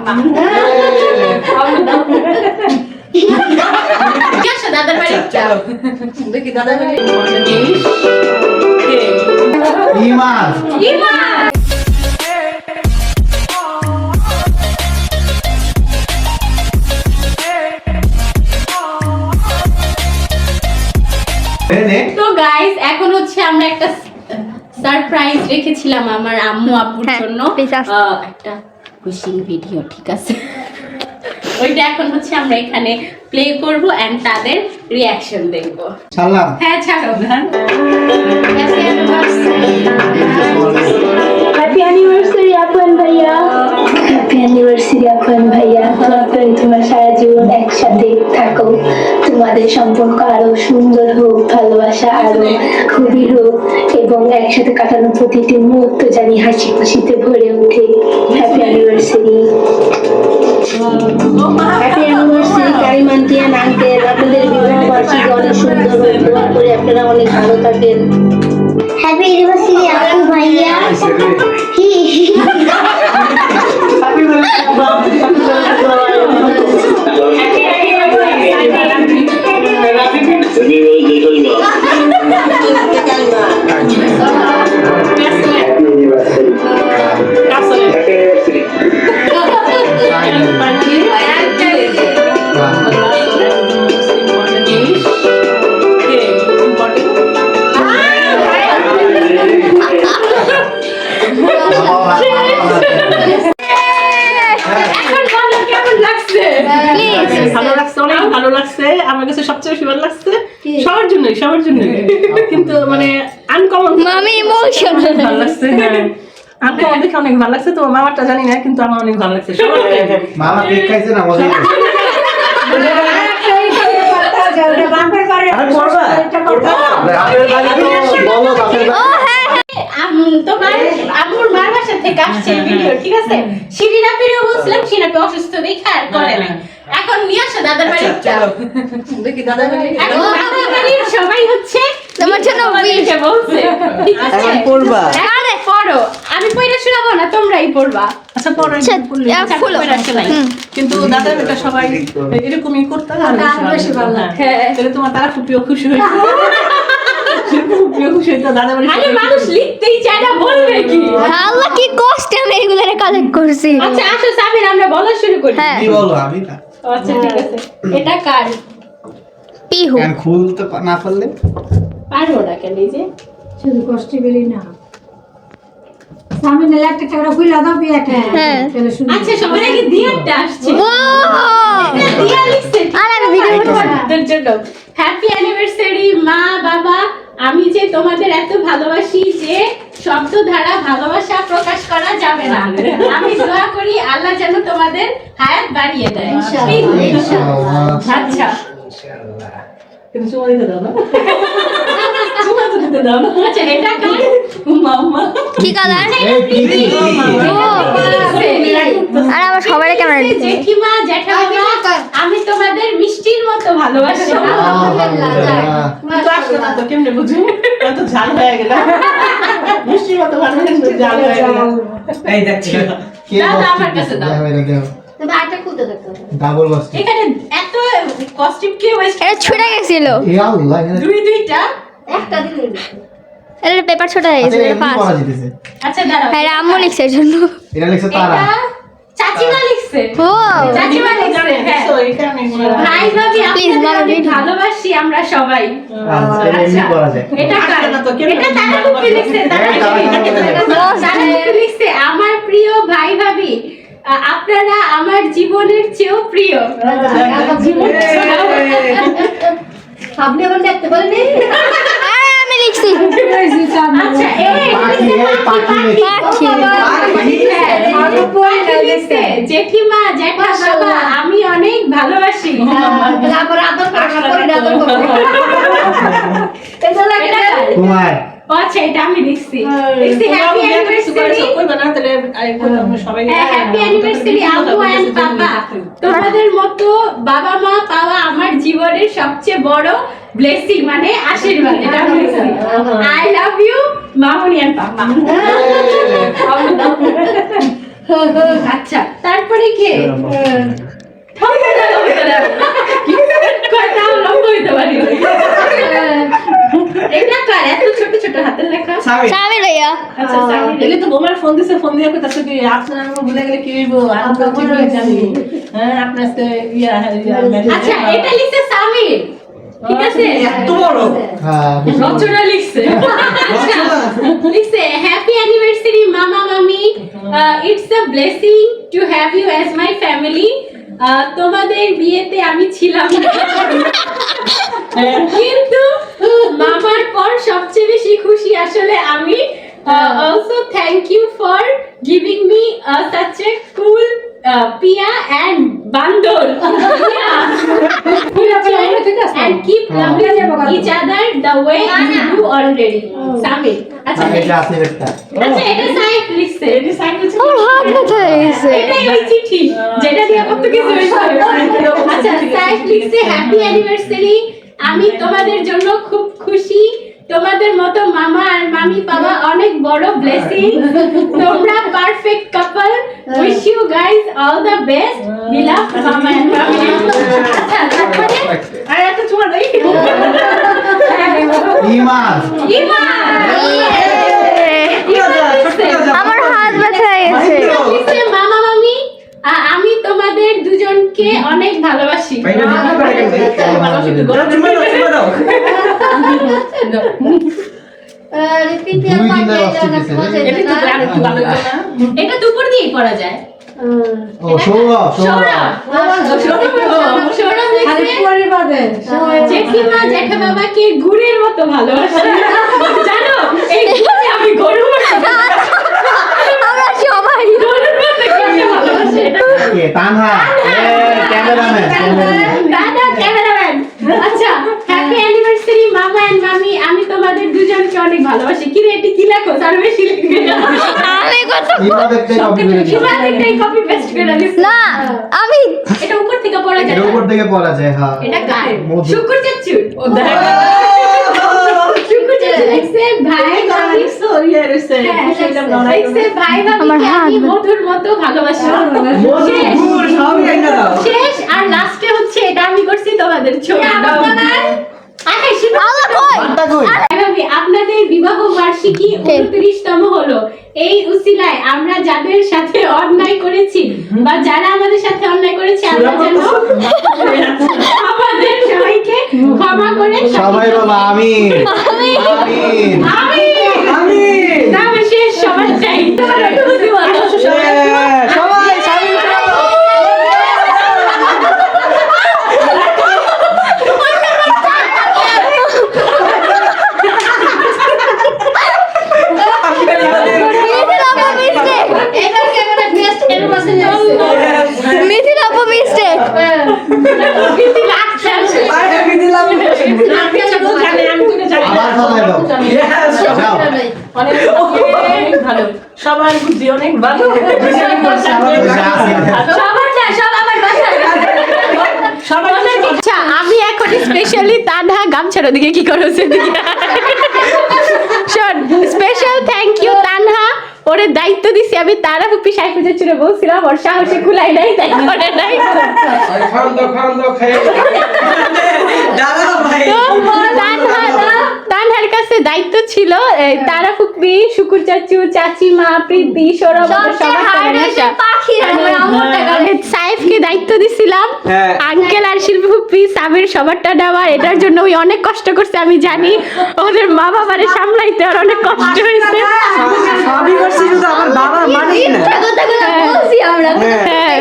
পাপা দাদার বাড়ি দেখি দাদার বাড়ি ইমান তো গাইস এখন হচ্ছে আমরা একটা সারপ্রাইজ রেখেছিলাম আমার আম্মু আব্বুর জন্য একটা উইশিং ভিডিও, ঠিক আছে? ওইটা এখন হচ্ছে আমরা এখানে প্লে করব এন্ড তাদের রিঅ্যাকশন দেখব। ছাড়লাম। হ্যাঁ ছাড়ো গান। হ্যাপি অ্যানিভার্সারি আপন ভাইয়া, হ্যাপি অ্যানিভার্সারি আপন ভাইয়া। তোমার সারা জীবন একসাথে থাকো, তোমাদের সম্পর্ক আরো সুন্দর হোক, ভালোবাসা আরো খুবই হোক এবং একসাথে কাটানো প্রতিটি মুহূর্ত জানি হাসি খুশিতে ভরে ওঠে। Happy anniversary, happy anniversary Karim aunty and uncle. আপনাদের বিবাহ বার্ষিকী অনেক সুন্দর হোক, দোয়া করে আপনারা অনেক ভালো থাকেন। হ্যাপি অ্যানিভার্সারি আপু ভাইয়া। ভালো লাগছে, আমার কাছে সবচেয়ে বেশি ভালো লাগছে সবার জন্য কিন্তু মানে আনকমন মামি ইমোশনাল ভালো লাগছে। আনকমন দেখে অনেক ভালো লাগছে। তো মামারটা জানি না, কিন্তু আমার অনেক ভালো লাগছে। মামা কেক খাইছে না মজা তোমার আম্মুর মার বাসা থেকে আসছে ভিডিও, ঠিক আছে? শিরিনা পেরেও বলছিলাম, শিরিনা অসুস্থ দেখে আর করে নাই। এখন নিয়ে আসো দাদার বাড়ি, দেখি দাদার বাড়ি। এখন দাদার বাড়ির সবাই হচ্ছে তোমার জন্য বলছে, ঠিক আছে? পড়বা। আরে পড়ো, আমি পড়া শোনাবো না, তোমরাই পড়বা। আচ্ছা পরে কিন্তু দাদার বেটা সবাই এরকমই করতে বেশি ভালো। হ্যাঁ তাহলে তোমার তারা ফুপিও খুশি হয়েছে, ফুপিও খুশি হইতো দাদার বাড়ি। আরে মানুষ লিখতেই চায় না, বলবে কি? আল্লাহ কি কষ্ট আমি এগুলারে কালেক্ট করছি। আচ্ছা আসো সাবির, আমরা বলা শুরু করি। হ্যাঁ কি বলো আমি না আচ্ছা ঠিক আছে, এটা কার? পিহু। কেন খুলতে না পারলে পারবো না কেন? এই যে শুধু কষ্ট করি না, সামনে একটা টাকা খুলে দাও বিয়াটা। হ্যাঁ। তাহলে শুনি। আচ্ছা সবার আগে দিয়াটা আসছে। ও দিয়া লিখছে আরে আমি ভিডিও তোমাদের জন্য। হ্যাপি অ্যানিভার্সারি মা বাবা, আমি যে তোমাদের এত ভালোবাসি যে শব্দ দ্বারা ভালোবাসা প্রকাশ করা যাবে না। আমি দোয়া করি আল্লাহ যেন তোমাদের হায়াত বাড়িয়ে দেয়। আচ্ছা কিন্তু চুমা দিতে দাও না, চুমা তো দিতে দাও না। আচ্ছা এটা কার? মাম্মা কি কালার? এই কি আর আমার সবাই ক্যামেরা দিতে। জেঠিমা জ্যাঠামা, আমি তোমাদের মিষ্টির মতো ভালোবাসি। তো আসলো না তো কেমনে বুঝি? এত ঝাল হয়ে গেল, মিষ্টির মতো ভালো কিন্তু ঝাল হয়ে গেল। এই দেখছি কে দাদা আমার কাছে দাও। দাও এটা দাও তবে আটা খুলতে দেখো। ডাবল বস্তি এখানে এত কস্টিউম কে ওয়েস্ট? এটা ছুটে গেছিল। এ আল্লাহ এখানে দুইটা একটা দিলে। এটা পেপার ছোট হয়ে আচ্ছা গেছে এমনি পাঁচ। পড়া যেতেছে আচ্ছা দাঁড়াও। হ্যাঁ আম্মু লিখছে এর জন্য। এটা লিখছে তারা এটা চাচিমা লিখছে। ও চাচিমা লিখছে। হ্যাঁ। তো এখানে ভাই ভাবি Please, আপনাদের মামা, অনেক video. ভালোবাসি আমরা সবাই। আচ্ছা এটা এমনি পড়া যায় এটা কার? আসলো না তো কেমনে এটা তারা কুপি লিখছে। তারা কুপি লিখছে, আমার প্রিয় ভাই ভাবি, আপনারা আমার জীবনের চেয়েও প্রিয়। আপনি আবার দেখতে পারেন? আরে আমি লিখছি। আচ্ছা এই লিখছে, জেঠিমা জ্যাঠা বাবা আমি অনেক ভালোবাসি। কুমার আচ্ছা এটা আমি লিখছি। লিখছি হ্যাপি অ্যানিভার্সারি। হ্যাপি অ্যানিভার্সারি আম্মু এন্ড পাপা, তোমাদের মতো বাবা মা পাওয়া আমার জীবনের সবচেয়ে বড় ব্লেসিং, মানে আশীর্বাদ। এটা আমি লিখছি। I love you Mamuni and পাপা। আচ্ছা তারপরে কে এটা কার এত ছোট ছোট হাতের লেখা? সামির ভাইয়া। আচ্ছা সামির। এলে তো বোমার ফোন দিছে, ফোন দিয়ে কইতাছে কি আপনার আমি ভুলে গেলে কি হইব, আমি তো ঠিক হয়ে জানি। হ্যাঁ আপনার সাথে আচ্ছা এটা লিখছে সামির, ঠিক আছে? এত বড় হ্যাঁ রচনা লিখছে। লিখছে হ্যাপি অ্যানিভার্সারি মামা মামি, it's a blessing to have you as my family. তোমাদের বিয়েতে আমি ছিলাম না, কিন্তু মামার পর সবচেয়ে বেশি খুশি আসলে আমি। Also thank you for giving me such a cool Pia and Bandol. And keep loving each other the way you do already. Samir. আচ্ছা এটা আছে একটা আচ্ছা এটা সাইড লিখছে, এটা সাইড লিখছে। আমার হাত ব্যথা হয়ে গেছে। এটাই ওই চিঠি যেটা দিয়ে কত কিছু হয়েছে। আচ্ছা সাইড লিখছে হ্যাপি অ্যানিভার্সারি, আমি তোমাদের জন্য খুব খুশি। তোমাদের মতো মামা আর মামি পাওয়া অনেক বড় ব্লেসিং। তোমরা perfect couple. Wish you guys all the best. We love মামা এন্ড মামি। আচ্ছা তারপরে আর এত চুমা দেই ইমান আমার হাত ব্যথা হয়ে গেছে। লিখছে মামা মামি আমি তোমাদের দুজনকে অনেক ভালোবাসি। এটা দুপুর দিয়েই পড়া যায়। ও সৌরভ সৌরভ জেঠিমা জ্যাঠা বাবাকে গুড়ের মতো ভালোবাসে। জানো এই গুড়ে আমি গরুর মতো আমরা সবাই গরুর মতো খেতে ভালোবাসে। কে তানহা ক্যামেরাম্যান দাদা ক্যামেরাম্যান। আচ্ছা হ্যাপি অ্যানিভার্সারি মামা এন্ড মামি, আমি তোমাদের দুজনকে অনেক ভালোবাসি। কি রে এটি কি লেখো? আর বেশি লিখবে আমি কত ইমাদেরটাই কপি করে দিই সবাইটাই কপি পেস্ট করে দিস। না আমি এটা উপর থেকে পড়া যায় এর না? উপর থেকে পড়া যায় হ্যাঁ এটা কার? মধু। শুকুর চাচু। ও দেখ শুকুর চাচু লিখছে ভাই ভাবি লিখছে ভাই আমার ভাবি হাত আমি ব্যথা। মধুর মতো ভালোবাসি। শেষ আর লাস্টে হচ্ছে এটা আমি করছি তোমাদের ছবি। আল্লাহ কই ভাবি আপনাদের বিবাহ বার্ষিকী 29তম হলো। এই উসিলায় আমরা যাদের সাথে অন্যায় করেছি বা যারা আমাদের সাথে অন্যায় করেছে আমরা যেন আমাদের সবাইকে ক্ষমা করে সবাই বলো আমিন আমিন আমিন। তবে শেষ সবার চাই সবাই স্বামী মিথিল আপু মিস্টেক। আবার সবাই দাও যাও সবার বুদ্ধি অনেক ভালো। আচ্ছা আমি এখন স্পেশালি তানহা গামছার ওদিকে কি করেছে শোন, স্পেশাল থ্যাংক ইউ তানহা। ওরে দায়িত্ব দিছি আমি, তারা হুপি সাইফুজের চুরে বলছিলাম, ওর সাহসে কুলাই নাই, তাই করে নাই। তানহার কাছে দায়িত্ব ছিল তারা ফুপি, শুকুর চাচু, চাচিমা, প্রীতি, সৌরভ সাইফকে দায়িত্ব দিছিলাম। আঙ্কেল আর শিল্পী ফুপি সাবির সবারটা নেওয়ার, এটার জন্য ওই অনেক কষ্ট করছে আমি জানি। ওদের মা বাবারে সামলাইতে আর অনেক কষ্ট হয়েছে। সবই করছি শুধু আমার বাবা মানে না বলছি আমরা হ্যাঁ।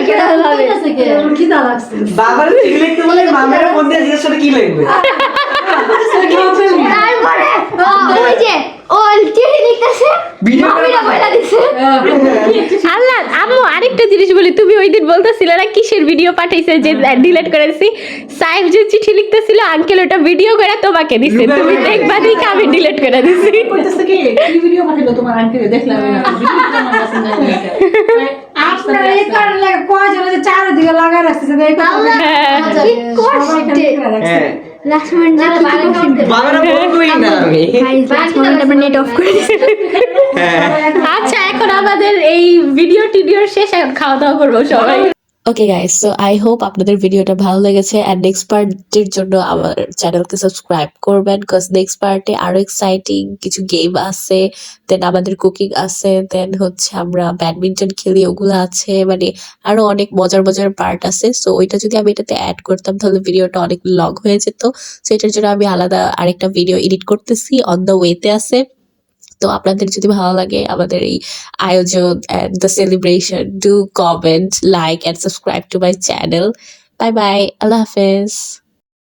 খিদা লাগছে বাবার ঠিক লিখতে বলে মামের মধ্যে জিজ্ঞেস করে কি লিখবে তারপরে ওই যে ও চিঠি লিখতেছে ভিডিও করে মামিরা বইলা দিছে আল্লাহ আম্মু আরেকটা জিনিস বলি, তুমি ওই দিন বলতেছিলে না কিসের ভিডিও পাঠাইছে যে ডিলিট করে দিছি। সাইফ যে চিঠি লিখতেছিল আঙ্কেল ওটা ভিডিও করে তোমাকে দিছে, তুমি দেখবা দেখে আমি ডিলিট করে দিছি। কইতেছে কি কি ভিডিও পাঠালো তোমার আঙ্কেলে দেখলাম না, ভিডিও আমার কাছে নাই। আপনার এই কারণে কয়জন যে চারিদিকে লাগাই রাখতেছে এই কথা হ্যাঁ। কি সবাই কষ্টে এখানে রাখছে হ্যাঁ লাস্ট মিনিট যে কি করতে বাবারা বলবই না আমি গাইস লাস্ট মিনিট আমরা নেট অফ করে দিছি। আচ্ছা এখন আমাদের এই ভিডিও টিডিওর শেষ, এখন খাওয়া দাওয়া করবো সবাই। Okay guys, so I hope আপনাদের ভিডিওটা ভালো লেগেছে অ্যান্ড নেক্সট পার্টের জন্য আমার চ্যানেলকে সাবস্ক্রাইব করবেন, বিকজ নেক্সট পার্টে আরো এক্সাইটিং কিছু গেম আছে, দেন আমাদের কুকিং আছে, দেন হচ্ছে আমরা ব্যাডমিন্টন খেলি, ওগুলো আছে, মানে আরো অনেক মজার মজার পার্ট আছে। সো ওইটা যদি আমি এটাতে অ্যাড করতাম তাহলে ভিডিওটা অনেক লং হয়ে যেত। সো এটার জন্য আমি আলাদা আরেকটা ভিডিও এডিট করতেছি, অন দ্য ওয়েতে আছে। তো আপনাদের যদি ভালো লাগে আমাদের এই আয়োজন and the celebration, do comment, like and subscribe to my channel. Bye bye. Allah Hafiz.